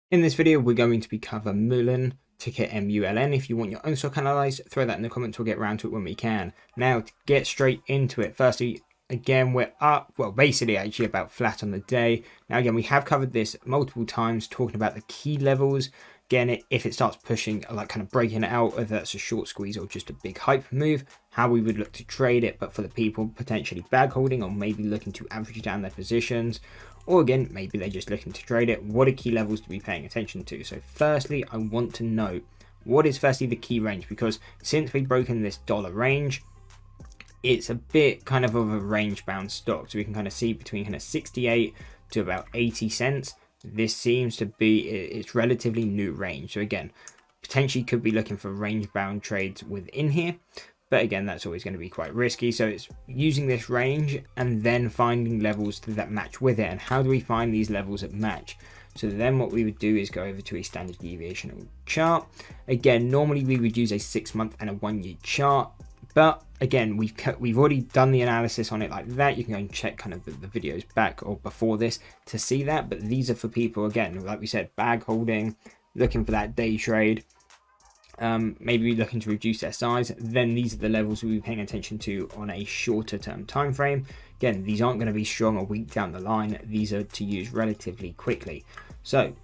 In this video, we're going to be covering MULN, ticker MULN. If you want your own stock analyzed, throw that in the comments. We'll get around to it when we can. Now, to get straight into it, firstly, again, we're up, well, basically actually about flat on the day. Now, again, we have covered this multiple times, talking about the key levels. Again, if it starts pushing, like kind of breaking it out, whether that's a short squeeze or just a big hype move, how we would look to trade it. But for the people potentially bag holding or maybe looking to average down their positions, or again, maybe they're just looking to trade it, what are key levels to be paying attention to? So firstly, I want to know what is firstly the key range, because since we've broken this dollar range, it's a bit kind of a range bound stock. So we can kind of see between kind of 68 to about 80 cents. This seems to be its relatively new range. So again, potentially could be looking for range bound trades within here. But again, that's always going to be quite risky. So it's using this range and then finding levels that match with it. And how do we find these levels that match? So then what we would do is go over to a standard deviation chart. Again, normally we would use a 6-month and a 1-year chart. But again, we've already done the analysis on it like that. You can go and check kind of the videos back or before this to see that. But these are for people, again, like we said, bag holding, looking for that day trade. Maybe looking to reduce their size. Then these are the levels we'll be paying attention to on a shorter term time frame. Again, these aren't going to be strong a week down the line. These are to use relatively quickly. So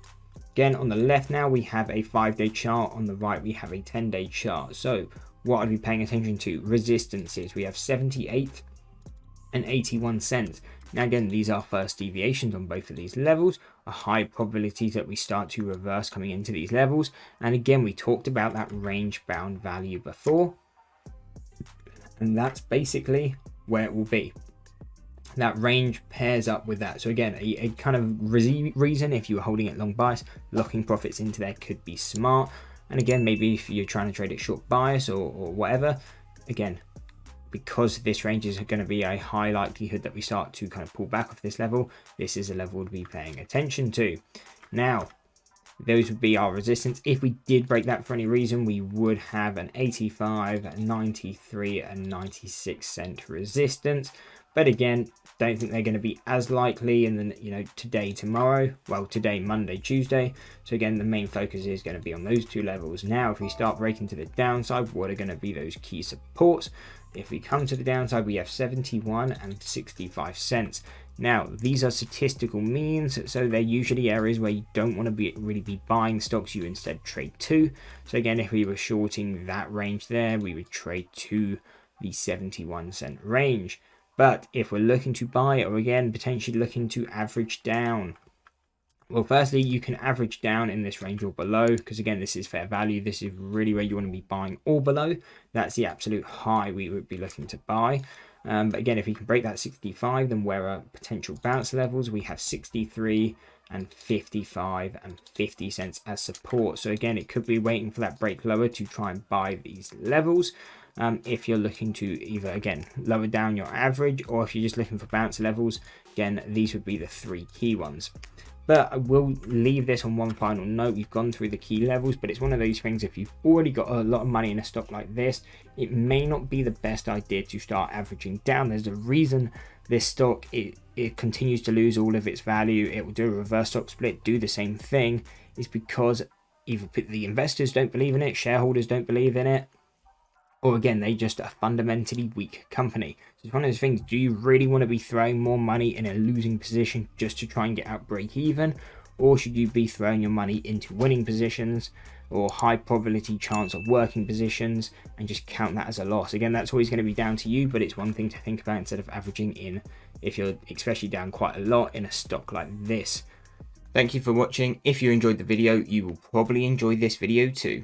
again, on the left now we have a 5-day chart, on the right we have a 10-day chart. So what I'd be paying attention to, resistances, we have 78 and 81 cents. Now again, these are first deviations on both of these levels, a high probability that we start to reverse coming into these levels. And again, we talked about that range bound value before, and that's basically where it will be. That range pairs up with that. So again, a kind of reason if you were holding it long bias, locking profits into there could be smart. And again, maybe if you're trying to trade it short bias or whatever, again, because this range is going to be a high likelihood that we start to kind of pull back off this level, this is a level to be paying attention to. Now, those would be our resistance. If we did break that for any reason, we would have an 85, 93, and 96 cent resistance. But again, don't think they're going to be as likely in the, today, tomorrow, well, today, Monday, Tuesday. So again, the main focus is going to be on those two levels. Now, if we start breaking to the downside, what are going to be those key supports? If we come to the downside, we have 71 and 65 cents. Now, these are statistical means, so they're usually areas where you don't want to really be buying stocks, you instead trade to. So again, if we were shorting that range there, we would trade to the 71 cent range. But if we're looking to buy, or again, potentially looking to average down, well, firstly, you can average down in this range or below, because again, this is fair value. This is really where you want to be buying or below. That's the absolute high we would be looking to buy. But again, if we can break that 65, then where are potential bounce levels? We have 63 and 55 and 50 cents as support. So again, it could be waiting for that break lower to try and buy these levels. If you're looking to either, again, lower down your average, or if you're just looking for bounce levels, again, these would be the 3 key ones. But I will leave this on one final note. We've gone through the key levels, but it's one of those things, if you've already got a lot of money in a stock like this, it may not be the best idea to start averaging down. There's a reason this stock, it continues to lose all of its value. It will do a reverse stock split, do the same thing. It's because either the investors don't believe in it, shareholders don't believe in it, or again, they just a fundamentally weak company. So it's one of those things, do you really want to be throwing more money in a losing position just to try and get out break even? Or should you be throwing your money into winning positions or high probability chance of working positions and just count that as a loss? Again, that's always going to be down to you, but it's one thing to think about instead of averaging in if you're especially down quite a lot in a stock like this. Thank you for watching. If you enjoyed the video, you will probably enjoy this video too.